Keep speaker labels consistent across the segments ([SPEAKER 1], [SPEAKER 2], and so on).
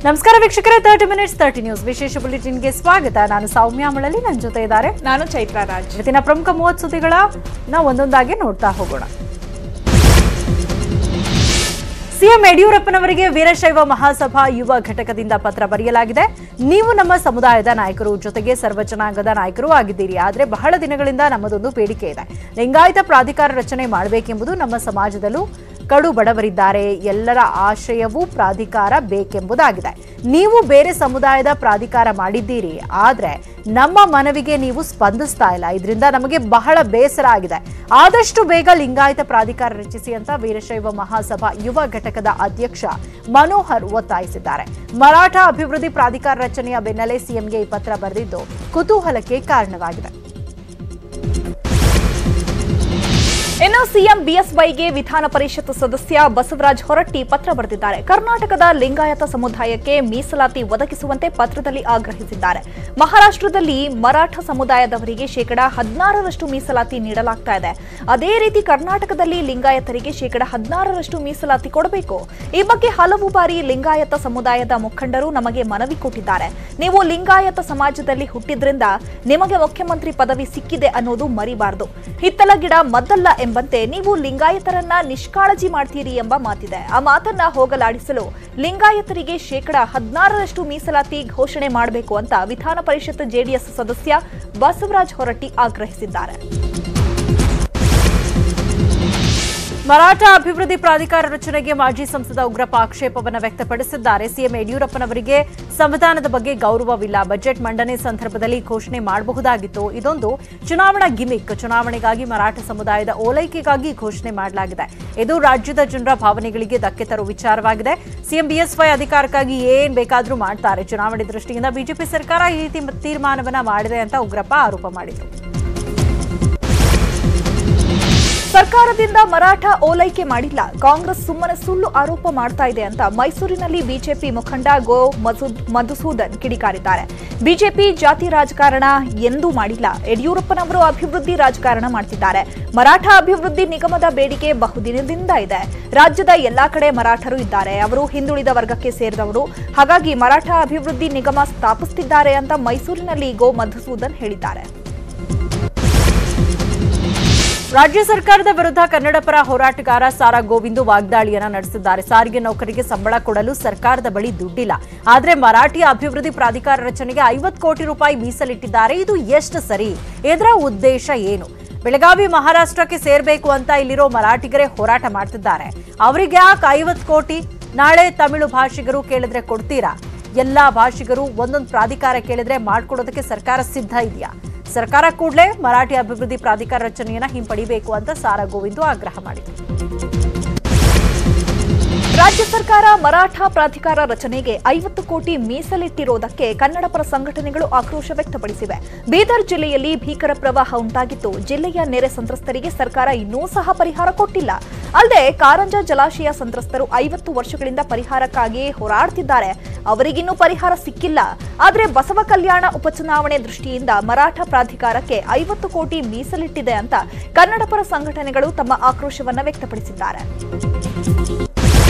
[SPEAKER 1] ನಮಸ್ಕಾರ ವೀಕ್ಷಕರೇ, 30 minutes 30 news ವಿಶೇಷ ಬುಲೆಟಿನ್ಗೆ ಸ್ವಾಗತ. ನಾನು ಸೌಮ್ಯ ಮಳಲಿ, ನನ್ನ ಜೊತೆ ಇದ್ದಾರೆ
[SPEAKER 2] ನಾನು ಚೈತ್ರಾ ರಾಜ್.
[SPEAKER 1] ಇವತ್ತಿನ ಪ್ರಮುಖ 30 ಸುದ್ದಿಗಳನ್ನ ಒಂದೊಂದಾಗಿ ನೋಡ್ತಾ ಹೋಗೋಣ. ಸಿಎಂ ಯಡಿಯೂರಪ್ಪನವರಿಗೆ ವೀರಶೈವ ಮಹಾಸಭಾ ಯುವ ಘಟಕದಿಂದ ಪತ್ರ ಬರೆಯಲಾಗಿದೆ. ನೀವು ನಮ್ಮ ಸಮುದಾಯದ ನಾಯಕರು, ಜೊತೆಗೆ ಸರ್ವ ಜನಾಂಗದ ನಾಯಕರು ಆಗಿದ್ದೀರಿ. ಆದರೆ ಬಹಳ ದಿನಗಳಿಂದ ನಮ್ಮದೊಂದು ಬೇಡಿಕೆ ಇದೆ. ಲಿಂಗಾಯತ ಪ್ರಾಧಿಕಾರ ರಚನೆ ಮಾಡಬೇಕೆಂಬುದು ನಮ್ಮ ಸಮಾಜದಲ್ಲೂ ಕಡು ಬಡವರಿದ್ದಾರೆ. ಎಲ್ಲರ ಆಶಯವೂ ಪ್ರಾಧಿಕಾರ ಬೇಕೆಂಬುದಾಗಿದೆ. ನೀವು ಬೇರೆ ಸಮುದಾಯದ ಪ್ರಾಧಿಕಾರ ಮಾಡಿದ್ದೀರಿ, ಆದರೆ ನಮ್ಮ ಮನವಿಗೆ ನೀವು ಸ್ಪಂದಿಸ್ತಾ ಇಲ್ಲ. ಇದರಿಂದ ನಮಗೆ ಬಹಳ ಬೇಸರ ಆಗಿದೆ. ಆದಷ್ಟು ಬೇಗ ಲಿಂಗಾಯತ ಪ್ರಾಧಿಕಾರ ರಚಿಸಿ ಅಂತ ವೀರಶೈವ ಮಹಾಸಭಾ ಯುವ ಘಟಕದ ಅಧ್ಯಕ್ಷ ಮನೋಹರ್ ಒತ್ತಾಯಿಸಿದ್ದಾರೆ. ಮರಾಠ ಅಭಿವೃದ್ಧಿ ಪ್ರಾಧಿಕಾರ ರಚನೆಯ ಬೆನ್ನಲ್ಲೇ ಸಿಎಂಗೆ ಈ ಪತ್ರ ಬರೆದಿದ್ದು ಕುತೂಹಲಕ್ಕೆ ಕಾರಣವಾಗಿದೆ.
[SPEAKER 2] ಇನ್ನು ಸಿಎಂ ಬಿಎಸ್ವೈಗೆ ವಿಧಾನ ಪರಿಷತ್ ಸದಸ್ಯ ಬಸವರಾಜ ಹೊರಟ್ಟಿ ಪತ್ರ ಬರೆದಿದ್ದಾರೆ. ಕರ್ನಾಟಕದ ಲಿಂಗಾಯತ ಸಮುದಾಯಕ್ಕೆ ಮೀಸಲಾತಿ ಒದಗಿಸುವಂತೆ ಪತ್ರದಲ್ಲಿ ಆಗ್ರಹಿಸಿದ್ದಾರೆ. ಮಹಾರಾಷ್ಟ್ರದಲ್ಲಿ ಮರಾಠ ಸಮುದಾಯದವರಿಗೆ ಶೇಕಡಾ 16% ಮೀಸಲಾತಿ ನೀಡಲಾಗ್ತಾ ಇದೆ. ಅದೇ ರೀತಿ ಕರ್ನಾಟಕದಲ್ಲಿ ಲಿಂಗಾಯತರಿಗೆ ಶೇಕಡಾ 16% ಮೀಸಲಾತಿ ಕೊಡಬೇಕು. ಈ ಬಗ್ಗೆ ಹಲವು ಬಾರಿ ಲಿಂಗಾಯತ ಸಮುದಾಯದ ಮುಖಂಡರು ನಮಗೆ ಮನವಿ ಕೊಟ್ಟಿದ್ದಾರೆ. ನೀವು ಲಿಂಗಾಯತ ಸಮಾಜದಲ್ಲಿ ಹುಟ್ಟಿದ್ರಿಂದ ನಿಮಗೆ ಮುಖ್ಯಮಂತ್ರಿ ಪದವಿ ಸಿಕ್ಕಿದೆ ಅನ್ನೋದು ಮರಿಬಾರದು. ಹಿತ್ತಲ ಗಿಡ ಮದ್ದಲ್ಲ ಎಂಬಂತೆ ನೀವು ಲಿಂಗಾಯತರನ್ನ ನಿಷ್ಕಾಳಜಿ ಮಾಡ್ತೀರಿ ಎಂಬ ಮಾತಿದೆ. ಆ ಮಾತನ್ನ ಹೋಗಲಾಡಿಸಲು ಲಿಂಗಾಯತರಿಗೆ ಶೇಕಡಾ 16% ಮೀಸಲಾತಿ ಘೋಷಣೆ ಮಾಡಬೇಕು ಅಂತ ವಿಧಾನ ಪರಿಷತ್ ಜೆಡಿಎಸ್ ಸದಸ್ಯ ಬಸವರಾಜ ಹೊರಟ್ಟಿ ಆಗ್ರಹಿಸಿದ್ದಾರೆ.
[SPEAKER 1] ಮರಾಠ ಅಭಿವೃದ್ಧಿ ಪ್ರಾಧಿಕಾರ ರಚನೆಗೆ ಮಾಜಿ ಸಂಸದ ಉಗ್ರಪ್ಪ ಆಕ್ಷೇಪವನ್ನು ವ್ಯಕ್ತಪಡಿಸಿದ್ದಾರೆ. ಸಿಎಂ ಯಡಿಯೂರಪ್ಪನವರಿಗೆ ಸಂವಿಧಾನದ ಬಗ್ಗೆ ಗೌರವವಿಲ್ಲ. ಬಜೆಟ್ ಮಂಡನೆ ಸಂದರ್ಭದಲ್ಲಿ ಘೋಷಣೆ ಮಾಡಬಹುದಾಗಿತ್ತು. ಇದೊಂದು ಚುನಾವಣಾ ಗಿಮಿಕ್. ಚುನಾವಣೆಗಾಗಿ ಮರಾಠ ಸಮುದಾಯದ ಓಲೈಕೆಗಾಗಿ ಘೋಷಣೆ ಮಾಡಲಾಗಿದೆ. ಇದು ರಾಜ್ಯದ ಜನರ ಭಾವನೆಗಳಿಗೆ ಧಕ್ಕೆ ತರುವ ವಿಚಾರವಾಗಿದೆ. ಸಿಎಂ ಬಿಎಸ್ವೈ ಅಧಿಕಾರಕ್ಕಾಗಿ ಏನ್ ಬೇಕಾದ್ರೂ ಮಾಡ್ತಾರೆ. ಚುನಾವಣೆ ದೃಷ್ಟಿಯಿಂದ ಬಿಜೆಪಿ ಸರ್ಕಾರ ಈ ರೀತಿ ತೀರ್ಮಾನವನ್ನ ಮಾಡಿದೆ ಅಂತ ಉಗ್ರಪ್ಪ ಆರೋಪ ಮಾಡಿದರು.
[SPEAKER 2] ಸರ್ಕಾರದಿಂದ ಮರಾಠ ಓಲೈಕೆ ಮಾಡಿಲ್ಲ, ಕಾಂಗ್ರೆಸ್ ಸುಮ್ಮನೆ ಸುಳ್ಳು ಆರೋಪ ಮಾಡ್ತಾ ಇದೆ ಅಂತ ಮೈಸೂರಿನಲ್ಲಿ ಬಿಜೆಪಿ ಮುಖಂಡ ಗೋ ಮಧುಸೂದನ್ ಕಿಡಿಕಾರಿದ್ದಾರೆ. ಬಿಜೆಪಿ ಜಾತಿ ರಾಜಕಾರಣ ಎಂದೂ ಮಾಡಿಲ್ಲ. ಯಡಿಯೂರಪ್ಪನವರು ಅಭಿವೃದ್ಧಿ ರಾಜಕಾರಣ ಮಾಡ್ತಿದ್ದಾರೆ. ಮರಾಠ ಅಭಿವೃದ್ಧಿ ನಿಗಮದ ಬೇಡಿಕೆ ಬಹುದಿನದಿಂದ ಇದೆ. ರಾಜ್ಯದ ಎಲ್ಲಾ ಕಡೆ ಮರಾಠರು ಇದ್ದಾರೆ. ಅವರು ಹಿಂದುಳಿದ ವರ್ಗಕ್ಕೆ ಸೇರಿದವರು. ಹಾಗಾಗಿ ಮರಾಠ ಅಭಿವೃದ್ಧಿ ನಿಗಮ ಸ್ಥಾಪಿಸುತ್ತಿದ್ದಾರೆ ಅಂತ ಮೈಸೂರಿನಲ್ಲಿ ಗೋ ಮಧುಸೂದನ್ ಹೇಳಿದ್ದಾರೆ.
[SPEAKER 1] ರಾಜ್ಯ ಸರ್ಕಾರದ ವಿರುದ್ಧ ಕನ್ನಡ ಪರ ಹೋರಾಟಗಾರ ಸಾರಾ ಗೋವಿಂದು ವಾಗ್ದಾಳಿಯನ್ನ ನಡೆಸಿದ್ದಾರೆ. ಸಾರಿಗೆ ನೌಕರಿಗೆ ಸಂಬಳ ಕೊಡಲು ಸರ್ಕಾರದ ಬಳಿ ದುಡ್ಡಿಲ್ಲ. ಆದರೆ ಮರಾಠಿ ಅಭಿವೃದ್ಧಿ ಪ್ರಾಧಿಕಾರ ರಚನೆಗೆ 50 ಕೋಟಿ ರೂಪಾಯಿ ಮೀಸಲಿಟ್ಟಿದ್ದಾರೆ. ಇದು ಎಷ್ಟು ಸರಿ? ಇದರ ಉದ್ದೇಶ ಏನು? ಬೆಳಗಾವಿ ಮಹಾರಾಷ್ಟ್ರಕ್ಕೆ ಸೇರಬೇಕು ಅಂತ ಇಲ್ಲಿರೋ ಮರಾಠಿಗರೇ ಹೋರಾಟ ಮಾಡ್ತಿದ್ದಾರೆ. ಅವರಿಗೆ ಯಾಕೆ 50 ಕೋಟಿ? ನಾಳೆ ತಮಿಳು ಭಾಷಿಗರು ಕೇಳಿದ್ರೆ ಕೊಡ್ತೀರಾ? ಎಲ್ಲಾ ಭಾಷಿಗರು ಒಂದೊಂದು ಪ್ರಾಧಿಕಾರ ಕೇಳಿದ್ರೆ ಮಾಡ್ಕೊಡೋದಕ್ಕೆ ಸರ್ಕಾರ ಸಿದ್ಧ ಇದೆಯಾ? ಸರ್ಕಾರ ಕೂಡಲೇ ಮರಾಠಿ ಅಭಿವೃದ್ಧಿ ಪ್ರಾಧಿಕಾರ ರಚನೆಯನ್ನ ಹಿಂಪಡಿಬೇಕು ಅಂತ ಸಾರಾ ಗೋವಿಂದು ಆಗ್ರಹ ಮಾಡಿದರು.
[SPEAKER 2] ರಾಜ್ಯ ಸರ್ಕಾರ ಮರಾಠ ಪ್ರಾಧಿಕಾರ ರಚನೆಗೆ 50 ಕೋಟಿ ಮೀಸಲಿಟ್ಟಿರುವುದಕ್ಕೆ ಕನ್ನಡಪರ ಸಂಘಟನೆಗಳು ಆಕ್ರೋಶ ವ್ಯಕ್ತಪಡಿಸಿವೆ. ಬೀದರ್ ಜಿಲ್ಲೆಯಲ್ಲಿ ಭೀಕರ ಪ್ರವಾಹ ಉಂಟಾಗಿತ್ತು. ಜಿಲ್ಲೆಯ ನೆರೆ ಸಂತ್ರಸ್ತರಿಗೆ ಸರ್ಕಾರ ಇನ್ನೂ ಸಹ ಪರಿಹಾರ ಕೊಟ್ಟಿಲ್ಲ. ಅಲ್ಲದೆ ಕಾರಂಜ ಜಲಾಶಯ ಸಂತ್ರಸ್ತರು 50 ವರ್ಷಗಳಿಂದ ಪರಿಹಾರಕ್ಕಾಗಿ ಹೋರಾಡುತ್ತಿದ್ದಾರೆ. ಅವರಿಗಿನ್ನೂ ಪರಿಹಾರ ಸಿಕ್ಕಿಲ್ಲ. ಆದರೆ ಬಸವ ಕಲ್ಯಾಣ ಉಪಚುನಾವಣೆ ದೃಷ್ಟಿಯಿಂದ ಮರಾಠ ಪ್ರಾಧಿಕಾರಕ್ಕೆ 50 ಕೋಟಿ ಮೀಸಲಿಟ್ಟಿದೆ ಅಂತ ಕನ್ನಡಪರ ಸಂಘಟನೆಗಳು ತಮ್ಮ ಆಕ್ರೋಶವನ್ನು ವ್ಯಕ್ತಪಡಿಸಿದ್ದಾರೆ.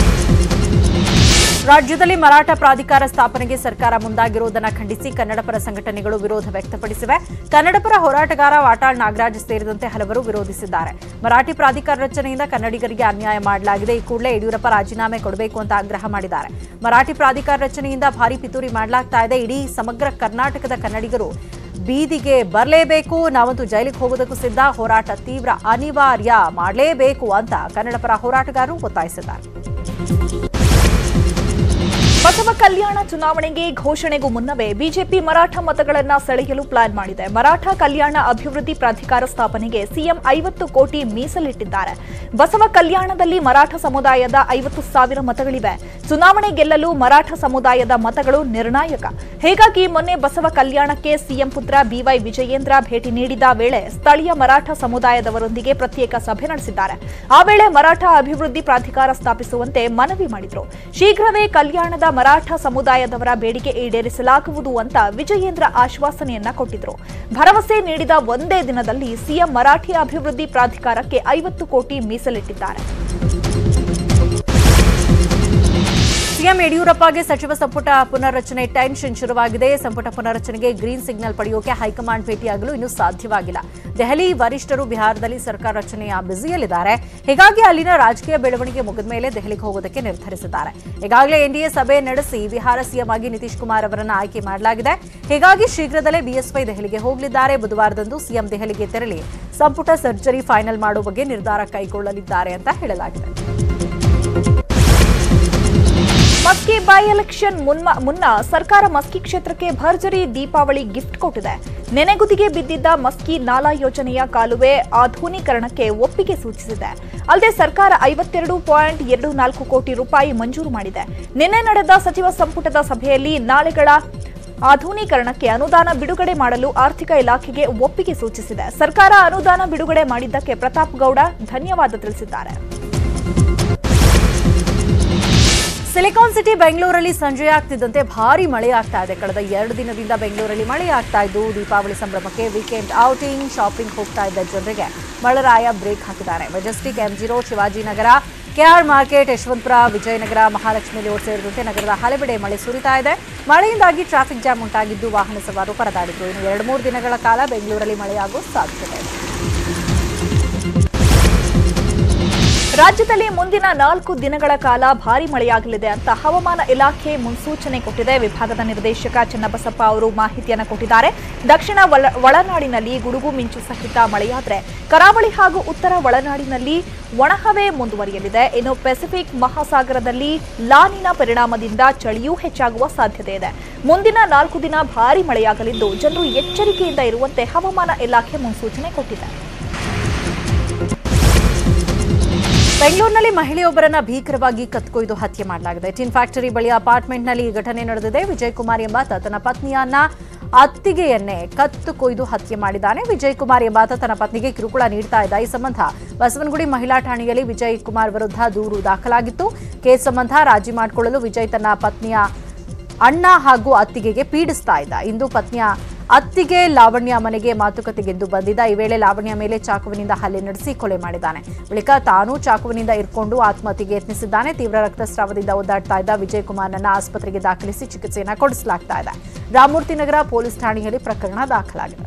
[SPEAKER 1] ರಾಜ್ಯದಲ್ಲಿ ಮರಾಠ ಪ್ರಾಧಿಕಾರ ಸ್ಥಾಪನೆಗೆ ಸರ್ಕಾರ ಮುಂದಾಗಿರುವುದನ್ನು ಖಂಡಿಸಿ ಕನ್ನಡಪರ ಸಂಘಟನೆಗಳು ವಿರೋಧ ವ್ಯಕ್ತಪಡಿಸಿವೆ. ಕನ್ನಡಪರ ಹೋರಾಟಗಾರ ವಾಟಾಳ್ ನಾಗರಾಜ್ ಸೇರಿದಂತೆ ಹಲವರು ವಿರೋಧಿಸಿದ್ದಾರೆ. ಮರಾಠಿ ಪ್ರಾಧಿಕಾರ ರಚನೆಯಿಂದ ಕನ್ನಡಿಗರಿಗೆ ಅನ್ಯಾಯ ಮಾಡಲಾಗಿದೆ. ಈ ಕೂಡಲೇ ಯಡಿಯೂರಪ್ಪ ರಾಜೀನಾಮೆ ಕೊಡಬೇಕು ಅಂತ ಆಗ್ರಹ ಮಾಡಿದ್ದಾರೆ. ಮರಾಠಿ ಪ್ರಾಧಿಕಾರ ರಚನೆಯಿಂದ ಭಾರಿ ಪಿತೂರಿ ಮಾಡಲಾಗ್ತಾ ಇದೆ. ಇಡೀ ಸಮಗ್ರ ಕರ್ನಾಟಕದ ಕನ್ನಡಿಗರು ಬೀದಿಗೆ ಬರಲೇಬೇಕು. ನಾವಂತೂ ಜೈಲಿಗೆ ಹೋಗೋದಕ್ಕೂ ಸಿದ್ಧ. ಹೋರಾಟ ತೀವ್ರ, ಅನಿವಾರ್ಯ ಮಾಡಲೇಬೇಕು ಅಂತ ಕನ್ನಡಪರ ಹೋರಾಟಗಾರರು ಒತ್ತಾಯಿಸಿದ್ದಾರೆ.
[SPEAKER 2] ಬಸವ ಕಲ್ಯಾಣ ಚುನಾವಣೆಗೆ ಘೋಷಣೆಗೂ ಮುನ್ನವೇ ಬಿಜೆಪಿ ಮರಾಠ ಮತಗಳನ್ನು ಸೆಳೆಯಲು ಪ್ಲಾನ್ ಮಾಡಿದೆ. ಮರಾಠ ಕಲ್ಯಾಣ ಅಭಿವೃದ್ಧಿ ಪ್ರಾಧಿಕಾರ ಸ್ಥಾಪನೆಗೆ ಸಿಎಂ 50 ಕೋಟಿ ಮೀಸಲಿಟ್ಟಿದ್ದಾರೆ. ಬಸವ ಕಲ್ಯಾಣದಲ್ಲಿ ಮರಾಠ ಸಮುದಾಯದ 50,000 ಮತಗಳಿವೆ. ಚುನಾವಣೆ ಗೆಲ್ಲಲು ಮರಾಠ ಸಮುದಾಯದ ಮತಗಳು ನಿರ್ಣಾಯಕ. ಹೀಗಾಗಿ ಮೊನ್ನೆ ಬಸವ ಕಲ್ಯಾಣಕ್ಕೆ ಸಿಎಂ ಪುತ್ರ ಬಿವೈ ವಿಜಯೇಂದ್ರ ಭೇಟಿ ನೀಡಿದ ವೇಳೆ ಸ್ಥಳೀಯ ಮರಾಠ ಸಮುದಾಯದವರೊಂದಿಗೆ ಪ್ರತ್ಯೇಕ ಸಭೆ ನಡೆಸಿದ್ದಾರೆ. ಆ ವೇಳೆ ಮರಾಠ ಅಭಿವೃದ್ಧಿ ಪ್ರಾಧಿಕಾರ ಸ್ಥಾಪಿಸುವಂತೆ ಮನವಿ ಮಾಡಿದರು. ಶೀಘ್ರವೇ ಕಲ್ಯಾಣದ ಮರಾಠ ಸಮುದಾಯದವರ ಬೇಡಿಕೆ ಈಡೇರಿಸಲಾಗುವುದು ಅಂತ ವಿಜಯೇಂದ್ರ ಆಶ್ವಾಸನೆಯನ್ನ ಕೊಟ್ಟಿದ್ರು. ಭರವಸೆ ನೀಡಿದ ಒಂದೇ ದಿನದಲ್ಲಿ ಸಿಎಂ ಮರಾಠಿ ಅಭಿವೃದ್ಧಿ ಪ್ರಾಧಿಕಾರಕ್ಕೆ 50 ಕೋಟಿ ಮೀಸಲಿಟ್ಟಿದ್ದಾರೆ.
[SPEAKER 1] ಸಿಎಂ ಯಡಿಯೂರಪ್ಪಗೆ ಸಚಿವ ಸಂಪುಟ ಪುನರ್ರಚನೆ ಟೆನ್ಷನ್ ಶುರುವಾಗಿದೆ. ಸಂಪುಟ ಪುನರ್ರಚನೆಗೆ ಗ್ರೀನ್ ಸಿಗ್ನಲ್ ಪಡೆಯೋಕೆ ಹೈಕಮಾಂಡ್ ಭೇಟಿಯಾಗಲು ಇನ್ನೂ ಸಾಧ್ಯವಾಗಿಲ್ಲ. ದೆಹಲಿ ವರಿಷ್ಠರು ಬಿಹಾರದಲ್ಲಿ ಸರ್ಕಾರ ರಚನೆಯ ಬ್ಯುಸಿಯಲ್ಲಿದ್ದಾರೆ. ಹೀಗಾಗಿ ಅಲ್ಲಿನ ರಾಜಕೀಯ ಬೆಳವಣಿಗೆ ಮುಗಿದ ಮೇಲೆ ದೆಹಲಿಗೆ ಹೋಗೋದಕ್ಕೆ ನಿರ್ಧರಿಸಿದ್ದಾರೆ. ಈಗಾಗಲೇ ಎನ್ಡಿಎ ಸಭೆ ನಡೆಸಿ ಬಿಹಾರ ಸಿಎಂ ಆಗಿ ನಿತೀಶ್ ಕುಮಾರ್ ಅವರನ್ನು ಆಯ್ಕೆ ಮಾಡಲಾಗಿದೆ. ಹೀಗಾಗಿ ಶೀಘ್ರದಲ್ಲೇ ಬಿಎಸ್ವೈ ದೆಹಲಿಗೆ ಹೋಗಲಿದ್ದಾರೆ. ಬುಧವಾರದಂದು ಸಿಎಂ ದೆಹಲಿಗೆ ತೆರಳಿ ಸಂಪುಟ ಸರ್ಜರಿ ಫೈನಲ್ ಮಾಡುವ ಬಗ್ಗೆ ನಿರ್ಧಾರ ಕೈಗೊಳ್ಳಲಿದ್ದಾರೆ ಅಂತ ಹೇಳಲಾಗಿದೆ.
[SPEAKER 2] ಮಸ್ಕಿ ಬೈ ಎಲೆಕ್ಷನ್ ಮುನ್ನ ಸರ್ಕಾರ ಮಸ್ಕಿ ಕ್ಷೇತ್ರಕ್ಕೆ ಭರ್ಜರಿ ದೀಪಾವಳಿ ಗಿಫ್ಟ್ ಕೊಟ್ಟಿದೆ. ನೆನೆಗುದಿಗೆ ಬಿದ್ದಿದ್ದ ಮಸ್ಕಿ ನಾಲಾ ಯೋಜನೆಯ ಕಾಲುವೆ ಆಧುನೀಕರಣಕ್ಕೆ ಒಪ್ಪಿಗೆ ಸೂಚಿಸಿದೆ. ಅಲ್ಲದೆ ಸರ್ಕಾರ 52.24 ಕೋಟಿ ರೂಪಾಯಿ ಮಂಜೂರು ಮಾಡಿದೆ. ನಿನ್ನೆ ನಡೆದ ಸಚಿವ ಸಂಪುಟದ ಸಭೆಯಲ್ಲಿ ನಾಲೆಗಳ ಆಧುನೀಕರಣಕ್ಕೆ ಅನುದಾನ ಬಿಡುಗಡೆ ಮಾಡಲು ಆರ್ಥಿಕ ಇಲಾಖೆಗೆ ಒಪ್ಪಿಗೆ ಸೂಚಿಸಿದೆ. ಸರ್ಕಾರ ಅನುದಾನ ಬಿಡುಗಡೆ ಮಾಡಿದ್ದಕ್ಕೆ ಪ್ರತಾಪ್ ಗೌಡ ಧನ್ಯವಾದ ತಿಳಿಸಿದ್ದಾರೆ.
[SPEAKER 1] ಸಿಲಿಕಾನ್ ಸಿಟಿ ಬೆಂಗಳೂರಲ್ಲಿ ಸಂಜೆಯಾಗ್ತಿದ್ದಂತೆ ಭಾರಿ ಮಳೆಯಾಗ್ತಾ ಇದೆ. ಕಳೆದ 2 ದಿನದಿಂದ ಬೆಂಗಳೂರಲ್ಲಿ ಮಳೆಯಾಗ್ತಾ ಇದ್ದು ದೀಪಾವಳಿ ಸಂಭ್ರಮಕ್ಕೆ ವೀಕೆಂಡ್ ಔಟಿಂಗ್ ಶಾಪಿಂಗ್ ಹೋಗ್ತಾ ಇದ್ದ ಜನರಿಗೆ ಮಳೆರಾಯ ಬ್ರೇಕ್ ಹಾಕಿದ್ದಾರೆ. Majestic, MG road, Shivajinagar, KR market, Yeshwantpur, Vijayanagar, Mahalakshmi layout ಸೇರಿದಂತೆ ನಗರದ ಹಲವೆಡೆ ಮಳೆ ಸುರಿತಾ ಇದೆ. ಮಳೆಯಿಂದಾಗಿ ಟ್ರಾಫಿಕ್ ಜಾಮ್ ಉಂಟಾಗಿದ್ದು ವಾಹನ ಸವಾರರು ಪರದಾಡಿದ್ರು. ಇನ್ನು 2-3 ದಿನಗಳ ಕಾಲ ಬೆಂಗಳೂರಲ್ಲಿ ಮಳೆಯಾಗುವ ಸಾಧ್ಯತೆ ಇದೆ.
[SPEAKER 2] ರಾಜ್ಯದಲ್ಲಿ ಮುಂದಿನ 4 ದಿನಗಳ ಕಾಲ ಭಾರೀ ಮಳೆಯಾಗಲಿದೆ ಅಂತ ಹವಾಮಾನ ಇಲಾಖೆ ಮುನ್ಸೂಚನೆ ಕೊಟ್ಟಿದೆ. ವಿಭಾಗದ ನಿರ್ದೇಶಕ ಚನ್ನಬಸಪ್ಪ ಅವರು ಮಾಹಿತಿಯನ್ನು ಕೊಟ್ಟಿದ್ದಾರೆ. ದಕ್ಷಿಣ ಒಳನಾಡಿನಲ್ಲಿ ಗುಡುಗು ಮಿಂಚು ಸಹಿತ ಮಳೆಯಾದರೆ ಕರಾವಳಿ ಹಾಗೂ ಉತ್ತರ ಒಳನಾಡಿನಲ್ಲಿ ಒಣಹವೆ ಮುಂದುವರಿಯಲಿದೆ. ಇನ್ನು ಪೆಸಿಫಿಕ್ ಮಹಾಸಾಗರದಲ್ಲಿ ಲಾನಿನ ಪರಿಣಾಮದಿಂದ ಚಳಿಯೂ ಹೆಚ್ಚಾಗುವ ಸಾಧ್ಯತೆ ಇದೆ. ಮುಂದಿನ 4 ದಿನ ಭಾರೀ ಮಳೆಯಾಗಲಿದ್ದು ಜನರು ಎಚ್ಚರಿಕೆಯಿಂದ ಇರುವಂತೆ ಹವಾಮಾನ ಇಲಾಖೆ ಮುನ್ಸೂಚನೆ ಕೊಟ್ಟಿದೆ.
[SPEAKER 1] ಬೆಂಗಳೂರಿನಲ್ಲಿ ಮಹಿಳೆಯೊಬ್ಬರನ್ನ ಭೀಕರವಾಗಿ ಕತ್ಕೊಯ್ದು ಹತ್ಯೆ ಮಾಡಲಾಗಿದೆ. ಟಿನ್ ಫ್ಯಾಕ್ಟರಿ ಬಳಿಯ ಅಪಾರ್ಟ್ಮೆಂಟ್ನಲ್ಲಿ ಈ ಘಟನೆ ನಡೆದಿದೆ. ವಿಜಯ್ ಕುಮಾರ್ ಎಂಬಾತ ತನ್ನ ಪತ್ನಿಯನ್ನ ಅತ್ತಿಗೆಯನ್ನೇ ಕತ್ತು ಕೊಯ್ದು ಹತ್ಯೆ ಮಾಡಿದ್ದಾನೆ. ವಿಜಯ್ ಕುಮಾರ್ ಎಂಬಾತ ತನ್ನ ಪತ್ನಿಗೆ ಕಿರುಕುಳ ನೀಡ್ತಾ ಇದ್ದ. ಈ ಸಂಬಂಧ ಬಸವನಗುಡಿ ಮಹಿಳಾ ಠಾಣೆಯಲ್ಲಿ ವಿಜಯ್ ಕುಮಾರ್ ವಿರುದ್ಧ ದೂರು ದಾಖಲಾಗಿತ್ತು. ಕೇಸ್ ಸಂಬಂಧ ರಾಜಿ ಮಾಡಿಕೊಳ್ಳಲು ವಿಜಯ್ ತನ್ನ ಪತ್ನಿಯ ಅಣ್ಣ ಹಾಗೂ ಅತ್ತಿಗೆಗೆ ಪೀಡಿಸ್ತಾ ಇದ್ದ. ಇಂದು ಪತ್ನಿಯ ಅತ್ತಿಗೆ ಲಾವಣ್ಯ ಮನೆಗೆ ಮಾತುಕತೆಗೆಂದು ಬಂದಿದ್ದ. ಈ ವೇಳೆ ಲಾವಣ್ಯ ಮೇಲೆ ಚಾಕುವಿನಿಂದ ಹಲ್ಲೆ ನಡೆಸಿ ಕೊಲೆ ಮಾಡಿದ್ದಾನೆ. ಬಳಿಕ ತಾನೂ ಚಾಕುವಿನಿಂದ ಇರ್ಕೊಂಡು ಆತ್ಮಹತ್ಯೆಗೆ ಯತ್ನಿಸಿದ್ದಾನೆ. ತೀವ್ರ ರಕ್ತಸ್ರಾವದಿಂದ ಒದ್ದಾಡ್ತಾ ಇದ್ದ ವಿಜಯ್ ಕುಮಾರ್ನನ್ನ ಆಸ್ಪತ್ರೆಗೆ ದಾಖಲಿಸಿ ಚಿಕಿತ್ಸೆಯನ್ನು ಕೊಡಿಸಲಾಗ್ತಾ ಇದೆ. ರಾಮಮೂರ್ತಿ ನಗರ ಪೊಲೀಸ್ ಠಾಣೆಯಲ್ಲಿ ಪ್ರಕರಣ ದಾಖಲಾಗಿದೆ.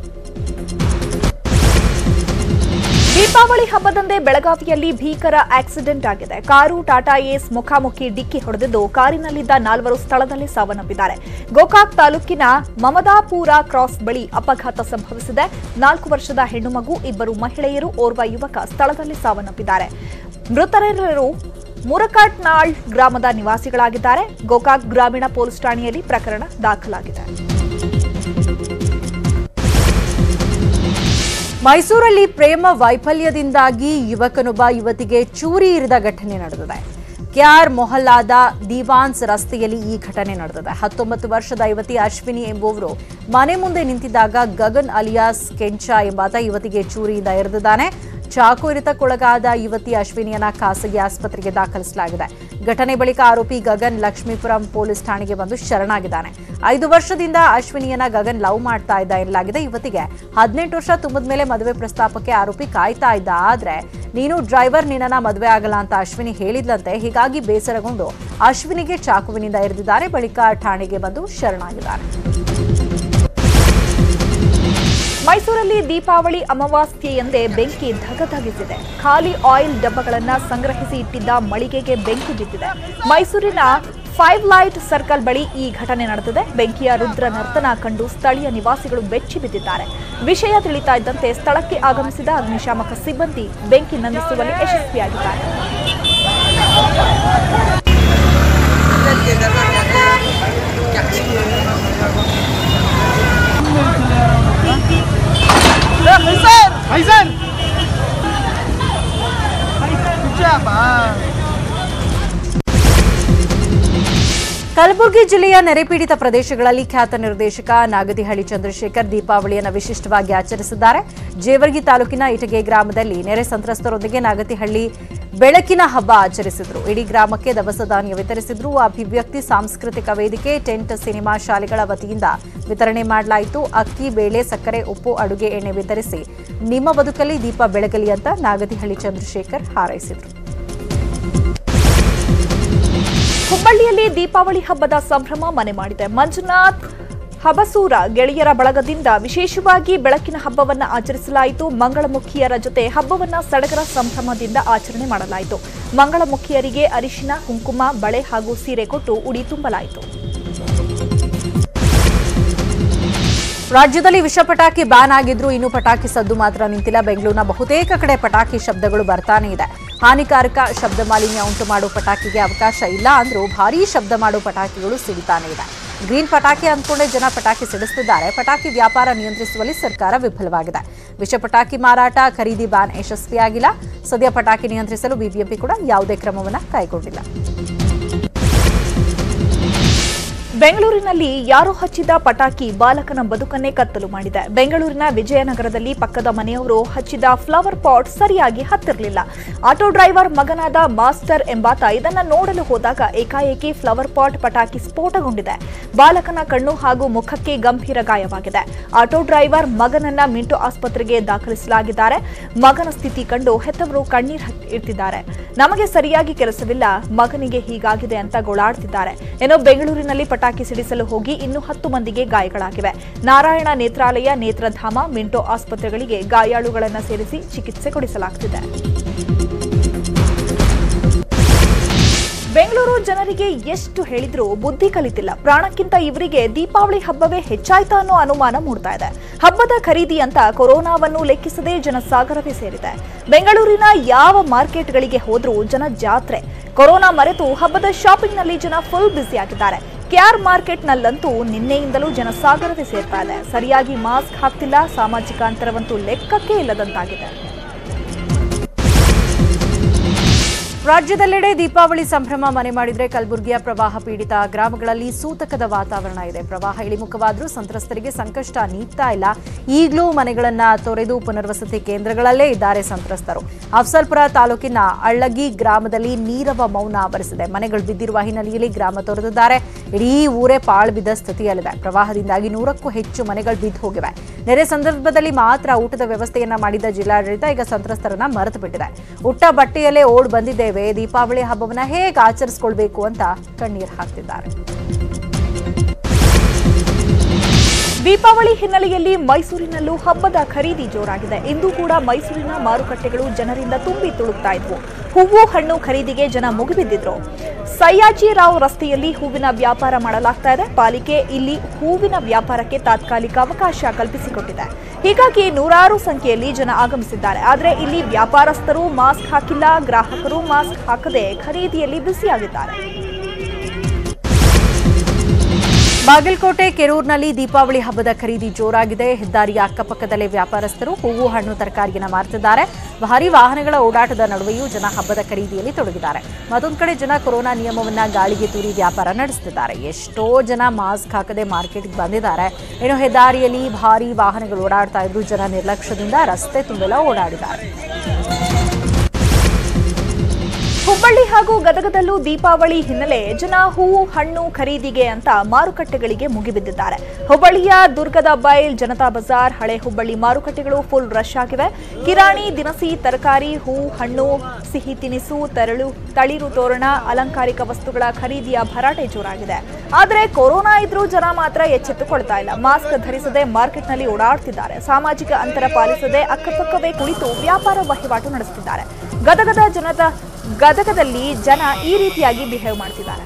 [SPEAKER 2] ದೀಪಾವಳಿ ಹಬ್ಬದಂದೇ ಬೆಳಗಾವಿಯಲ್ಲಿ ಭೀಕರ ಆಕ್ಸಿಡೆಂಟ್ ಆಗಿದೆ. ಕಾರು ಟಾಟಾ ಏಸ್ ಮುಖಾಮುಖಿ ಡಿಕ್ಕಿ ಹೊಡೆದಿದ್ದು ಕಾರಿನಲ್ಲಿದ್ದ 4 ಸ್ಥಳದಲ್ಲೇ ಸಾವನ್ನಪ್ಪಿದ್ದಾರೆ. ಗೋಕಾಕ್ ತಾಲೂಕಿನ ಮಮದಾಪುರ ಕ್ರಾಸ್ ಬಳಿ ಅಪಘಾತ ಸಂಭವಿಸಿದೆ. 4 ವರ್ಷದ ಹೆಣ್ಣು ಮಗು, 2 ಮಹಿಳೆಯರು, ಓರ್ವ ಯುವಕ ಸ್ಥಳದಲ್ಲಿ ಸಾವನ್ನಪ್ಪಿದ್ದಾರೆ. ಮೃತರೆಲ್ಲರೂ ಮುರಕಟ್ನಾಳ್ ಗ್ರಾಮದ ನಿವಾಸಿಗಳಾಗಿದ್ದಾರೆ. ಗೋಕಾಕ್ ಗ್ರಾಮೀಣ ಪೊಲೀಸ್ ಠಾಣೆಯಲ್ಲಿ ಪ್ರಕರಣ ದಾಖಲಾಗಿದೆ.
[SPEAKER 1] ಮೈಸೂರಲ್ಲಿ ಪ್ರೇಮ ವೈಫಲ್ಯದಿಂದಾಗಿ ಯುವಕನೊಬ್ಬ ಯುವತಿಗೆ ಚೂರಿ ಇರಿದ ಘಟನೆ ನಡೆದಿದೆ. ಕೆಆರ್ ಮೊಹಲ್ಲಾದ ದಿವಾನ್ಸ್ ರಸ್ತೆಯಲ್ಲಿ ಈ ಘಟನೆ ನಡೆದಿದೆ. 19 ವರ್ಷದ ಯುವತಿ ಅಶ್ವಿನಿ ಎಂಬುವರು ಮನೆ ಮುಂದೆ ನಿಂತಿದ್ದಾಗ ಗಗನ್ ಅಲಿಯಾಸ್ ಕೆಂಚಾ ಎಂಬಾತ ಯುವತಿಗೆ ಚೂರಿಯಿಂದ ಇರಿದಿದ್ದಾನೆ. ಚಾಕು ಇರಿತಕ್ಕೊಳಗಾದ ಯುವತಿ ಅಶ್ವಿನಿಯನ್ನ ಖಾಸಗಿ ಆಸ್ಪತ್ರೆಗೆ ದಾಖಲಿಸಲಾಗಿದೆ. ಘಟನೆ ಬಳಿಕ ಆರೋಪಿ ಗಗನ್ ಲಕ್ಷ್ಮೀಪುರಂ ಪೊಲೀಸ್ ಠಾಣೆಗೆ ಬಂದು ಶರಣಾಗಿದ್ದಾನೆ. 5 ವರ್ಷದಿಂದ ಅಶ್ವಿನಿಯನ್ನ ಗಗನ್ ಲವ್ ಮಾಡ್ತಾ ಇದ್ದ ಎನ್ನಲಾಗಿದೆ. ಯುವತಿಗೆ 18 ವರ್ಷ ತುಂಬಿದ ಮೇಲೆ ಮದುವೆ ಪ್ರಸ್ತಾಪಕ್ಕೆ ಆರೋಪಿ ಕಾಯ್ತಾ ಇದ್ದ. ಆದ್ರೆ ನೀನು ಡ್ರೈವರ್, ನಿನ್ನ ಮದುವೆ ಆಗಲ್ಲ ಅಂತ ಅಶ್ವಿನಿ ಹೇಳಿದ್ಲಂತೆ. ಹೀಗಾಗಿ ಬೇಸರಗೊಂಡು ಅಶ್ವಿನಿಗೆ ಚಾಕುವಿನಿಂದ ಇರಿದಿದ್ದಾರೆ. ಬಳಿಕ ಠಾಣೆಗೆ ಬಂದು ಶರಣಾಗಿದ್ದಾರೆ.
[SPEAKER 2] ಮೈಸೂರಲ್ಲಿ ದೀಪಾವಳಿ ಅಮಾವಾಸ್ಯೆಯಂದೇ ಬೆಂಕಿ ಧಗಧಗಿಸಿದೆ. ಖಾಲಿ ಆಯಿಲ್ ಡಬ್ಬಗಳನ್ನು ಸಂಗ್ರಹಿಸಿ ಇಟ್ಟಿದ್ದ ಮಳಿಗೆಗೆ ಬೆಂಕಿ ಬಿದ್ದಿದೆ. ಮೈಸೂರಿನ 5 ಲೈಟ್ ಸರ್ಕಲ್ ಬಳಿ ಈ ಘಟನೆ ನಡೆದಿದೆ. ಬೆಂಕಿಯ ರುದ್ರ ನರ್ತನ ಕಂಡು ಸ್ಥಳೀಯ ನಿವಾಸಿಗಳು ಬೆಚ್ಚಿ ಬಿದ್ದಿದ್ದಾರೆ. ವಿಷಯ ತಿಳಿತಾ ಇದ್ದಂತೆ ಸ್ಥಳಕ್ಕೆ ಆಗಮಿಸಿದ ಅಗ್ನಿಶಾಮಕ ಸಿಬ್ಬಂದಿ ಬೆಂಕಿ ನಂದಿಸುವಲ್ಲಿ ಯಶಸ್ವಿಯಾಗಿದ್ದಾರೆ.
[SPEAKER 1] ಕಲಬುರಗಿ ಜಿಲ್ಲೆಯ ನೆರೆಪೀಡಿತ ಪ್ರದೇಶಗಳಲ್ಲಿ ಖ್ಯಾತ ನಿರ್ದೇಶಕ ನಾಗತಿಹಳ್ಳಿ ಚಂದ್ರಶೇಖರ್ ದೀಪಾವಳಿಯನ್ನು ವಿಶಿಷ್ಟವಾಗಿ ಆಚರಿಸಿದ್ದಾರೆ. ಜೇವರ್ಗಿ ತಾಲೂಕಿನ ಇಟಗೆ ಗ್ರಾಮದಲ್ಲಿ ನೆರೆ ಸಂತ್ರಸ್ತರೊಂದಿಗೆ ನಾಗತಿಹಳ್ಳಿ ಬೆಳಕಿನ ಹಬ್ಬ ಆಚರಿಸಿದ್ರು. ಇಡೀ ಗ್ರಾಮಕ್ಕೆ ದವಸ ಧಾನ್ಯ ವಿತರಿಸಿದ್ರು. ಅಭಿವ್ಯಕ್ತಿ ಸಾಂಸ್ಕೃತಿಕ ವೇದಿಕೆ, ಟೆಂಟ್, ಸಿನಿಮಾ ಶಾಲೆಗಳ ವತಿಯಿಂದ ವಿತರಣೆ ಮಾಡಲಾಯಿತು. ಅಕ್ಕಿ, ಬೇಳೆ, ಸಕ್ಕರೆ, ಉಪ್ಪು, ಅಡುಗೆ ಎಣ್ಣೆ ವಿತರಿಸಿ ನಿಮ್ಮ ಬದುಕಲ್ಲಿ ದೀಪ ಬೆಳಗಲಿ ಅಂತ ನಾಗತಿಹಳ್ಳಿ ಚಂದ್ರಶೇಖರ್ ಹಾರೈಸಿದರು.
[SPEAKER 2] ಹುಬ್ಬಳ್ಳಿಯಲ್ಲಿ ದೀಪಾವಳಿ ಹಬ್ಬದ ಸಂಭ್ರಮ ಮನೆ ಮಾಡಿದೆ. ಮಂಜುನಾಥ್ ಹಬಸೂರ ಗೆಳೆಯರ ಬಳಗದಿಂದ ವಿಶೇಷವಾಗಿ ಬೆಳಕಿನ ಹಬ್ಬವನ್ನ ಆಚರಿಸಲಾಯಿತು. ಮಂಗಳಮುಖಿಯರ ಜೊತೆ ಹಬ್ಬವನ್ನ ಸಡಗರ ಸಂಭ್ರಮದಿಂದ ಆಚರಣೆ ಮಾಡಲಾಯಿತು. ಮಂಗಳಮುಖಿಯರಿಗೆ ಅರಿಶಿನ, ಕುಂಕುಮ, ಬಳೆ ಹಾಗೂ ಸೀರೆ ಕೊಟ್ಟು ಉಡಿ ತುಂಬಲಾಯಿತು.
[SPEAKER 1] ರಾಜ್ಯದಲ್ಲಿ ವಿಷ ಪಟಾಕಿ ಬ್ಯಾನ್ ಆಗಿದ್ರು ಇನ್ನೂ ಪಟಾಕಿ ಸದ್ದು ಮಾತ್ರ ನಿಂತಿಲ್ಲ. ಬೆಂಗಳೂರಿನ ಬಹುತೇಕ ಕಡೆ ಪಟಾಕಿ ಶಬ್ದಗಳು ಬರ್ತಾನೆ ಇದೆ. ಹಾನಿಕಾರಕ ಶಬ್ದ ಮಾಲಿನ್ಯ ಉಂಟು ಮಾಡೋ ಪಟಾಕಿಗೆ ಅವಕಾಶ ಇಲ್ಲ ಅಂದ್ರೂ ಭಾರೀ ಶಬ್ದ ಮಾಡೋ ಪಟಾಕಿಗಳು ಸಿಗುತ್ತಾನೆ ಇದೆ. ಗ್ರೀನ್ ಪಟಾಕಿ ಅಂದ್ಕೊಂಡೇ ಜನ ಪಟಾಕಿ ಸಿಡಿಸುತ್ತಿದ್ದಾರೆ. ಪಟಾಕಿ ವ್ಯಾಪಾರ ನಿಯಂತ್ರಿಸುವಲ್ಲಿ ಸರ್ಕಾರ ವಿಫಲವಾಗಿದೆ. ವಿಷ ಪಟಾಕಿ ಮಾರಾಟ, ಖರೀದಿ ಬ್ಯಾನ್ ಯಶಸ್ವಿಯಾಗಿಲ್ಲ. ಸದ್ಯ ಪಟಾಕಿ ನಿಯಂತ್ರಿಸಲು ಬಿಬಿಎಂಪಿ ಕೂಡ ಯಾವುದೇ ಕ್ರಮವನ್ನು ಕೈಗೊಂಡಿಲ್ಲ.
[SPEAKER 2] ಬೆಂಗಳೂರಿನಲ್ಲಿ ಯಾರೋ ಹಚ್ಚಿದ ಪಟಾಕಿ ಬಾಲಕನ ಬದುಕನ್ನೇ ಕತ್ತಲು ಮಾಡಿದೆ. ಬೆಂಗಳೂರಿನ ವಿಜಯನಗರದಲ್ಲಿ ಪಕ್ಕದ ಮನೆಯವರು ಹಚ್ಚಿದ ಫ್ಲವರ್ ಪಾಟ್ ಸರಿಯಾಗಿ ಹತ್ತಿರಲಿಲ್ಲ. ಆಟೋ ಡ್ರೈವರ್ ಮಗನಾದ ಮಾಸ್ಟರ್ ಎಂಬಾತ ಇದನ್ನ ನೋಡಲು ಹೋದಾಗ ಏಕಾಏಕಿ ಫ್ಲವರ್ ಪಾಟ್ ಪಟಾಕಿ ಸ್ಫೋಟಗೊಂಡಿದೆ. ಬಾಲಕನ ಕಣ್ಣು ಹಾಗೂ ಮುಖಕ್ಕೆ ಗಂಭೀರ ಗಾಯವಾಗಿದೆ. ಆಟೋ ಡ್ರೈವರ್ ಮಗನನ್ನ ಮಿಂಟೋ ಆಸ್ಪತ್ರೆಗೆ ದಾಖಲಿಸಲಾಗಿದ್ದಾರೆ. ಮಗನ ಸ್ಥಿತಿ ಕಂಡು ಹೆತ್ತವರು ಕಣ್ಣೀರು ಇಡ್ತಿದ್ದಾರೆ. ನಮಗೆ ಸರಿಯಾಗಿ ಕೆಲಸವಿಲ್ಲ, ಮಗನಿಗೆ ಹೀಗಾಗಿದೆ ಅಂತ ಗೋಳಾಡ್ತಿದ್ದಾರೆ. ಏನೋ ಬೆಂಗಳೂರಿನಲ್ಲಿ ಪಟಾಕಿ ಸಿಡಿಸಲು ಹೋಗಿ ಇನ್ನೂ 10 ಮಂದಿಗೆ ಗಾಯಗಳಾಗಿವೆ. ನಾರಾಯಣ ನೇತ್ರಾಲಯ, ನೇತ್ರಧಾಮ, ಮಿಂಟೋ ಆಸ್ಪತ್ರೆಗಳಿಗೆ ಗಾಯಾಳುಗಳನ್ನು ಸೇರಿಸಿ ಚಿಕಿತ್ಸೆ ಕೊಡಿಸಲಾಗುತ್ತಿದೆ. ಬೆಂಗಳೂರು ಜನರಿಗೆ ಎಷ್ಟು ಹೇಳಿದ್ರೂ ಬುದ್ಧಿ ಕಲಿತಿಲ್ಲ. ಪ್ರಾಣಕ್ಕಿಂತ ಇವರಿಗೆ ದೀಪಾವಳಿ ಹಬ್ಬವೇ ಹೆಚ್ಚಾಯ್ತಾ ಅನ್ನೋ ಅನುಮಾನ ಮೂಡ್ತಾ ಇದೆ. ಹಬ್ಬದ ಖರೀದಿ ಅಂತ ಕೊರೋನಾವನ್ನು ಲೆಕ್ಕಿಸದೆ ಜನಸಾಗರವೇ ಸೇರಿದೆ. ಬೆಂಗಳೂರಿನ ಯಾವ ಮಾರ್ಕೆಟ್ಗಳಿಗೆ ಹೋದ್ರೂ ಜನ ಜಾತ್ರೆ. ಕೊರೋನಾ ಮರೆತು ಹಬ್ಬದ ಶಾಪಿಂಗ್ನಲ್ಲಿ ಜನ ಫುಲ್ ಬ್ಯುಸಿ ಆಗಿದ್ದಾರೆ. ಕೆಆರ್ ಮಾರ್ಕೆಟ್ನಲ್ಲಂತೂ ನಿನ್ನೆಯಿಂದಲೂ ಜನಸಾಗರವೇ ಸೇರ್ತಾ ಇದೆ. ಸರಿಯಾಗಿ ಮಾಸ್ಕ್ ಹಾಕ್ತಿಲ್ಲ, ಸಾಮಾಜಿಕ ಅಂತರವಂತೂ ಲೆಕ್ಕಕ್ಕೆ ಇಲ್ಲದಂತಾಗಿದೆ.
[SPEAKER 1] ರಾಜ್ಯದೆಲ್ಲೆಡೆ ದೀಪಾವಳಿ ಸಂಭ್ರಮ ಮನೆ ಮಾಡಿದ್ರೆ ಕಲಬುರಗಿಯ ಪ್ರವಾಹ ಪೀಡಿತ ಗ್ರಾಮಗಳಲ್ಲಿ ಸೂತಕದ ವಾತಾವರಣ ಇದೆ. ಪ್ರವಾಹ ಇಳಿಮುಖವಾದರೂ ಸಂತ್ರಸ್ತರಿಗೆ ಸಂಕಷ್ಟ ನೀಗ್ತಾ ಇಲ್ಲ. ಈಗಲೂ ಮನೆಗಳನ್ನ ತೊರೆದು ಪುನರ್ವಸತಿ ಕೇಂದ್ರಗಳಲ್ಲೇ ಇದ್ದಾರೆ ಸಂತ್ರಸ್ತರು. ಅಫ್ಸಲ್ಪುರ ತಾಲೂಕಿನ ಅಳ್ಳಗಿ ಗ್ರಾಮದಲ್ಲಿ ನೀರವ ಮೌನ ಆವರಿಸಿದೆ. ಮನೆಗಳು ಬಿದ್ದಿರುವ ಹಿನ್ನೆಲೆಯಲ್ಲಿ ಗ್ರಾಮ ತೊರೆದಿದ್ದಾರೆ. ಇಡೀ ಊರೇ ಪಾಳು ಬಿದ್ದ ಸ್ಥಿತಿಯಲ್ಲಿದೆ. ಪ್ರವಾಹದಿಂದಾಗಿ 100ಕ್ಕೂ ಹೆಚ್ಚು ಮನೆಗಳು ಬಿದ್ದು ಹೋಗಿವೆ. ನೆರೆ ಸಂದರ್ಭದಲ್ಲಿ ಮಾತ್ರ ಊಟದ ವ್ಯವಸ್ಥೆಯನ್ನ ಮಾಡಿದ ಜಿಲ್ಲಾಡಳಿತ ಈಗ ಸಂತ್ರಸ್ತರನ್ನ ಮರೆತು ಬಿಟ್ಟಿದೆ. ಉಟ್ಟ ಬಟ್ಟೆಯಲ್ಲೇ ಓಡ್ ಬಂದಿದ್ದೇವೆ, ದೀಪಾವಳಿ ಹಬ್ಬವನ್ನ ಹೇಗೆ ಆಚರಿಸಿಕೊಳ್ಬೇಕು ಅಂತ ಕಣ್ಣೀರು ಹಾಕ್ತಿದ್ದಾರೆ.
[SPEAKER 2] ದೀಪಾವಳಿ ಹಿನ್ನೆಲೆಯಲ್ಲಿ ಮೈಸೂರಿನಲ್ಲೂ ಹಬ್ಬದ ಖರೀದಿ ಜೋರಾಗಿದೆ. ಇಂದು ಕೂಡ ಮೈಸೂರಿನ ಮಾರುಕಟ್ಟೆಗಳು ಜನರಿಂದ ತುಂಬಿ ತುಳುಕ್ತಾ ಇದ್ವು. ಹೂವು ಹಣ್ಣು ಖರೀದಿಗೆ ಜನ ಮುಗಿಬಿದ್ದಿದ್ರು. ಸಯ್ಯಾಜಿರಾವ್ ರಸ್ತೆಯಲ್ಲಿ ಹೂವಿನ ವ್ಯಾಪಾರ ಮಾಡಲಾಗ್ತಾ ಇದೆ. ಪಾಲಿಕೆ ಇಲ್ಲಿ ಹೂವಿನ ವ್ಯಾಪಾರಕ್ಕೆ ತಾತ್ಕಾಲಿಕ ಅವಕಾಶ ಕಲ್ಪಿಸಿಕೊಟ್ಟಿದೆ. ಹೀಗಾಗಿ ನೂರಾರು ಸಂಖ್ಯೆಯಲ್ಲಿ ಜನ ಆಗಮಿಸಿದ್ದಾರೆ. ಆದರೆ ಇಲ್ಲಿ ವ್ಯಾಪಾರಸ್ಥರು ಮಾಸ್ಕ್ ಹಾಕಿಲ್ಲ, ಗ್ರಾಹಕರು ಮಾಸ್ಕ್ ಹಾಕದೆ ಖರೀದಿಯಲ್ಲಿ ಬ್ಯುಸಿಯಾಗಿದ್ದಾರೆ.
[SPEAKER 1] ಬಾಗಲಕೋಟೆ ಕೆರೂರಿನಲ್ಲಿ ದೀಪಾವಳಿ ಹಬ್ಬದ ಖರೀದಿ ಜೋರಾಗಿದೆ. ಹೆದ್ದಾರಿಯ ಅಕ್ಕಪಕ್ಕದಲ್ಲೇ ವ್ಯಾಪಾರಸ್ಥರು ಹೂವು ಹಣ್ಣು ತರಕಾರಿಯನ್ನು ಮಾರುತ್ತಿದ್ದಾರೆ. ಭಾರೀ ವಾಹನಗಳ ಓಡಾಟದ ನಡುವೆಯೂ ಜನ ಹಬ್ಬದ ಖರೀದಿಯಲ್ಲಿ ತೊಡಗಿದ್ದಾರೆ. ಮತ್ತೊಂದು ಕಡೆ ಜನ ಕೊರೋನಾ ನಿಯಮವನ್ನ ಗಾಳಿಗೆ ತೂರಿ ವ್ಯಾಪಾರ ನಡೆಸುತ್ತಿದ್ದಾರೆ. ಎಷ್ಟೋ ಜನ ಮಾಸ್ಕ್ ಹಾಕದೆ ಮಾರ್ಕೆಟ್ಗೆ ಬಂದಿದ್ದಾರೆ. ಇನ್ನು ಹೆದ್ದಾರಿಯಲ್ಲಿ ಭಾರೀ ವಾಹನಗಳು ಓಡಾಡ್ತಾ ಇದ್ರು. ಜನ ನಿರ್ಲಕ್ಷ್ಯದಿಂದ ರಸ್ತೆ ತುಂಬೆಲ್ಲ ಓಡಾಡಿದ್ದಾರೆ.
[SPEAKER 2] ಹುಬ್ಬಳ್ಳಿ ಹಾಗೂ ಗದಗದಲ್ಲೂ ದೀಪಾವಳಿ ಹಿನ್ನೆಲೆ ಜನ ಹೂವು ಹಣ್ಣು ಖರೀದಿಗೆ ಅಂತ ಮಾರುಕಟ್ಟೆಗಳಿಗೆ ಮುಗಿಬಿದ್ದಿದ್ದಾರೆ. ಹುಬ್ಬಳ್ಳಿಯ ದುರ್ಗದ ಬೈಲ್, ಜನತಾ ಬಜಾರ್, ಹಳೆ ಹುಬ್ಬಳ್ಳಿ ಮಾರುಕಟ್ಟೆಗಳು ಫುಲ್ ರಶ್ ಆಗಿವೆ. ಕಿರಾಣಿ, ದಿನಸಿ, ತರಕಾರಿ, ಹೂವು ಹಣ್ಣು, ಸಿಹಿ ತಿನಿಸು, ತಳಿರು ತೋರಣ, ಅಲಂಕಾರಿಕ ವಸ್ತುಗಳ ಖರೀದಿಯ ಭರಾಟೆ ಜೋರಾಗಿದೆ. ಆದರೆ ಕೊರೋನಾ ಇದ್ರೂ ಜನ ಮಾತ್ರ ಎಚ್ಚೆತ್ತುಕೊಳ್ತಾ ಇಲ್ಲ. ಮಾಸ್ಕ್ ಧರಿಸದೆ ಮಾರ್ಕೆಟ್ನಲ್ಲಿ ಓಡಾಡ್ತಿದ್ದಾರೆ. ಸಾಮಾಜಿಕ ಅಂತರ ಪಾಲಿಸದೆ ಅಕ್ಕಪಕ್ಕವೇ ಕುಳಿತು ವ್ಯಾಪಾರ ವಹಿವಾಟು ನಡೆಸುತ್ತಿದ್ದಾರೆ. ಗದಗದಲ್ಲಿ ಜನ ಈ ರೀತಿಯಾಗಿ ಬಿಹೇವ್ ಮಾಡ್ತಿದ್ದಾರೆ.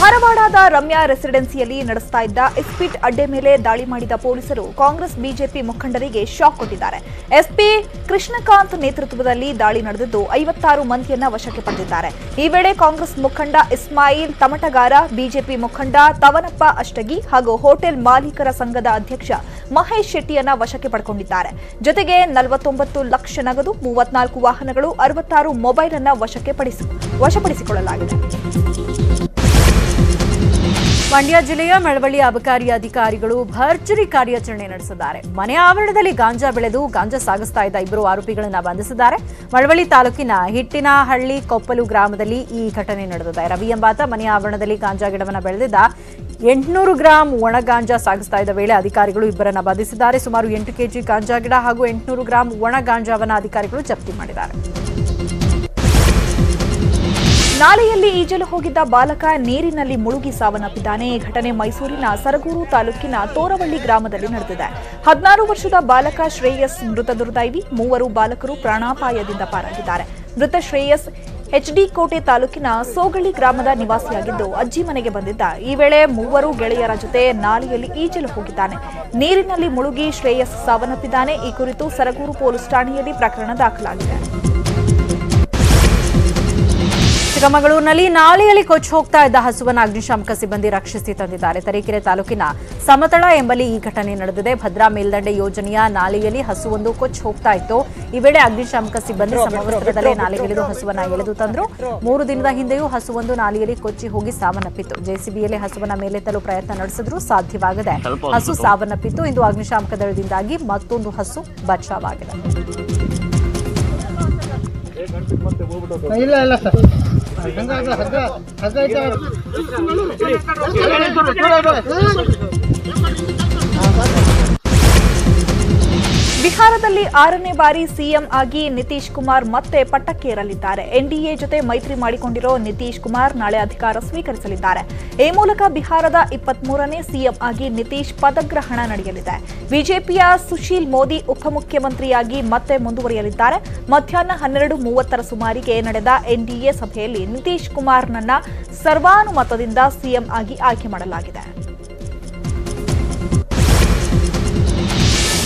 [SPEAKER 2] ಧಾರವಾಡದ ರಮ್ಯಾ ರೆಸಿಡೆನ್ಸಿಯಲ್ಲಿ ನಡೆಸ್ತಾ ಇದ್ದ ಇಸ್ಪಿಟ್ ಅಡ್ಡೆ ಮೇಲೆ ದಾಳಿ ಮಾಡಿದ ಪೊಲೀಸರು ಕಾಂಗ್ರೆಸ್ ಬಿಜೆಪಿ ಮುಖಂಡರಿಗೆ ಶಾಕ್ ಕೊಟ್ಟಿದ್ದಾರೆ. ಎಸ್ಪಿ ಕೃಷ್ಣಕಾಂತ್ ನೇತೃತ್ವದಲ್ಲಿ ದಾಳಿ ನಡೆದಿದ್ದು 56 ಮಂದಿಯನ್ನ ವಶಕ್ಕೆ ಪಡೆದಿದ್ದಾರೆ. ಈ ವೇಳೆ ಕಾಂಗ್ರೆಸ್ ಮುಖಂಡ ಇಸ್ಮಾಯಿಲ್ ತಮಟಗಾರ, ಬಿಜೆಪಿ ಮುಖಂಡ ತವನಪ್ಪ ಅಷ್ಟಗಿ ಹಾಗೂ ಹೋಟೆಲ್ ಮಾಲೀಕರ ಸಂಘದ ಅಧ್ಯಕ್ಷ ಮಹೇಶ್ ಶೆಟ್ಟಿಯನ್ನ ವಶಕ್ಕೆ ಪಡೆದುಕೊಂಡಿದ್ದಾರೆ. ಜೊತೆಗೆ 49 ಲಕ್ಷ ನಗದು, 34 ವಾಹನಗಳು, 66 ಮೊಬೈಲ್ ಅನ್ನ ವಶಪಡಿಸಿಕೊಳ್ಳಲಾಗಿದೆ.
[SPEAKER 1] ಮಂಡ್ಯ ಜಿಲ್ಲೆಯ ಮಳವಳ್ಳಿ ಅಬಕಾರಿ ಅಧಿಕಾರಿಗಳು ಭರ್ಜರಿ ಕಾರ್ಯಾಚರಣೆ ನಡೆಸಿದ್ದಾರೆ. ಮನೆ ಆವರಣದಲ್ಲಿ ಗಾಂಜಾ ಬೆಳೆದು ಗಾಂಜಾ ಸಾಗಿಸ್ತಾ ಇದ್ದ 2 ಆರೋಪಿಗಳನ್ನು ಬಂಧಿಸಿದ್ದಾರೆ. ಮಳವಳ್ಳಿ ತಾಲೂಕಿನ ಹಿಟ್ಟಿನಹಳ್ಳಿ ಕೊಪ್ಪಲು ಗ್ರಾಮದಲ್ಲಿ ಈ ಘಟನೆ ನಡೆದಿದೆ. ರವಿ ಎಂಬಾತ ಮನೆ ಆವರಣದಲ್ಲಿ ಗಾಂಜಾ ಗಿಡವನ್ನು ಬೆಳೆದಿದ್ದ 800 ಗ್ರಾಂ ಒಣ ಗಾಂಜಾ ಸಾಗಿಸ್ತಾ ಇದ್ದ ವೇಳೆ ಅಧಿಕಾರಿಗಳು ಇಬ್ಬರನ್ನ ಬಂಧಿಸಿದ್ದಾರೆ. ಸುಮಾರು 8 ಕೆಜಿ ಗಾಂಜಾ ಗಿಡ ಹಾಗೂ 800 ಗ್ರಾಂ ಒಣ ಗಾಂಜಾವನ್ನು ಅಧಿಕಾರಿಗಳು ಜಪ್ತಿ ಮಾಡಿದ್ದಾರೆ.
[SPEAKER 2] ನಾಲೆಯಲ್ಲಿ ಈಜಲು ಹೋಗಿದ್ದ ಬಾಲಕ ನೀರಿನಲ್ಲಿ ಮುಳುಗಿ ಸಾವನ್ನಪ್ಪಿದ್ದಾನೆ. ಈ ಘಟನೆ ಮೈಸೂರಿನ ಸರಗೂರು ತಾಲೂಕಿನ ತೋರವಳ್ಳಿ ಗ್ರಾಮದಲ್ಲಿ ನಡೆದಿದೆ. 16 ವರ್ಷದ ಬಾಲಕ ಶ್ರೇಯಸ್ ಮೃತ ದುರ್ದೈವಿ. 3 ಬಾಲಕರು ಪ್ರಾಣಾಪಾಯದಿಂದ ಪಾರಾಗಿದ್ದಾರೆ. ಮೃತ ಶ್ರೇಯಸ್ ಎಚ್ಡಿ ಕೋಟೆ ತಾಲೂಕಿನ ಸೋಗಳಿ ಗ್ರಾಮದ ನಿವಾಸಿಯಾಗಿದ್ದು ಅಜ್ಜಿ ಮನೆಗೆ ಬಂದಿದ್ದ. ಈ ವೇಳೆ 3 ಗೆಳೆಯರ ಜೊತೆ ನಾಲೆಯಲ್ಲಿ ಈಜಲು ಹೋಗಿದ್ದಾನೆ. ನೀರಿನಲ್ಲಿ ಮುಳುಗಿ ಶ್ರೇಯಸ್ ಸಾವನ್ನಪ್ಪಿದ್ದಾನೆ. ಈ ಕುರಿತು ಸರಗೂರು ಪೊಲೀಸ್ ಠಾಣೆಯಲ್ಲಿ ಪ್ರಕರಣ ದಾಖಲಾಗಿದೆ.
[SPEAKER 1] ಚಿಕ್ಕಮಗಳೂರಿನಲ್ಲಿ ನಾಲೆಯಲ್ಲಿ ಕೊಚ್ಚಿ ಹೋಗ್ತಾ ಇದ್ದ ಹಸುವನ್ನು ಅಗ್ನಿಶಾಮಕ ಸಿಬ್ಬಂದಿ ರಕ್ಷಿಸಿ ತಂದಿದ್ದಾರೆ. ತರೀಕೆರೆ ತಾಲೂಕಿನ ಸಮತಳ ಎಂಬಲ್ಲಿ ಈ ಘಟನೆ ನಡೆದಿದೆ. ಭದ್ರಾ ಮೇಲ್ದಂಡೆ ಯೋಜನೆಯ ನಾಲೆಯಲ್ಲಿ ಹಸುವೊಂದು ಕೊಚ್ಚಿ ಹೋಗ್ತಾ ಇತ್ತು. ಈ ವೇಳೆ ಅಗ್ನಿಶಾಮಕ ಸಿಬ್ಬಂದಿ ಸಮವಸ್ತ್ರದಲ್ಲೇ ನಾಲೆಗಿಳಿದು ಹಸುವನ್ನ ಎಳೆದು ತಂದ್ರು. 3 ದಿನದ ಹಿಂದೆಯೂ ಹಸುವೊಂದು ನಾಲೆಯಲ್ಲಿ ಕೊಚ್ಚಿ ಹೋಗಿ ಸಾವನ್ನಪ್ಪಿತ್ತು. ಜೆಸಿಬಿಯಲ್ಲಿ ಹಸುವನ್ನ ಮೇಲೆತ್ತಲು ಪ್ರಯತ್ನ ನಡೆಸಿದ್ರು, ಸಾಧ್ಯವಾಗದೆ ಹಸು ಸಾವನ್ನಪ್ಪಿತ್ತು. ಇಂದು ಅಗ್ನಿಶಾಮಕ ದಳದಿಂದಾಗಿ ಮತ್ತೊಂದು ಹಸು ಬಚಾವಾಗಿದೆ.
[SPEAKER 3] ಇಲ್ಲ ಸರ್
[SPEAKER 2] ಬಿಹಾರದಲ್ಲಿ 6ನೇ ಬಾರಿ ಸಿಎಂ ಆಗಿ ನಿತೀಶ್ ಕುಮಾರ್ ಮತ್ತೆ ಪಟ್ಟಕ್ಕೇರಲಿದ್ದಾರೆ. ಎನ್ಡಿಎ ಜೊತೆ ಮೈತ್ರಿ ಮಾಡಿಕೊಂಡಿರೋ ನಿತೀಶ್ ಕುಮಾರ್ ನಾಳೆ ಅಧಿಕಾರ ಸ್ವೀಕರಿಸಲಿದ್ದಾರೆ. ಈ ಮೂಲಕ ಬಿಹಾರದ 23ನೇ ಸಿಎಂ ಆಗಿ ನಿತೀಶ್ ಪದಗ್ರಹಣ ನಡೆಯಲಿದೆ. ಬಿಜೆಪಿಯ ಸುಶೀಲ್ ಮೋದಿ ಉಪಮುಖ್ಯಮಂತ್ರಿಯಾಗಿ ಮತ್ತೆ ಮುಂದುವರಿಯಲಿದ್ದಾರೆ. ಮಧ್ಯಾಹ್ನ 12:30 ಸುಮಾರಿಗೆ ನಡೆದ ಎನ್ಡಿಎ ಸಭೆಯಲ್ಲಿ ನಿತೀಶ್ ಕುಮಾರ್ನನ್ನ ಸರ್ವಾನುಮತದಿಂದ ಸಿಎಂ ಆಗಿ ಆಯ್ಕೆ ಮಾಡಲಾಗಿದೆ.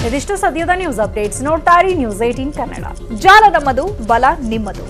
[SPEAKER 1] ಇದಿಷ್ಟು ಸದ್ಯದ ನ್ಯೂಸ್ ಅಪ್ಡೇಟ್ಸ್. ನೋಡ್ತಾ ಇರಿ ನ್ಯೂಸ್ 18 ಕನ್ನಡ.
[SPEAKER 2] ಜಾಲ ನಮ್ಮದು, ಬಲ ನಿಮ್ಮದು.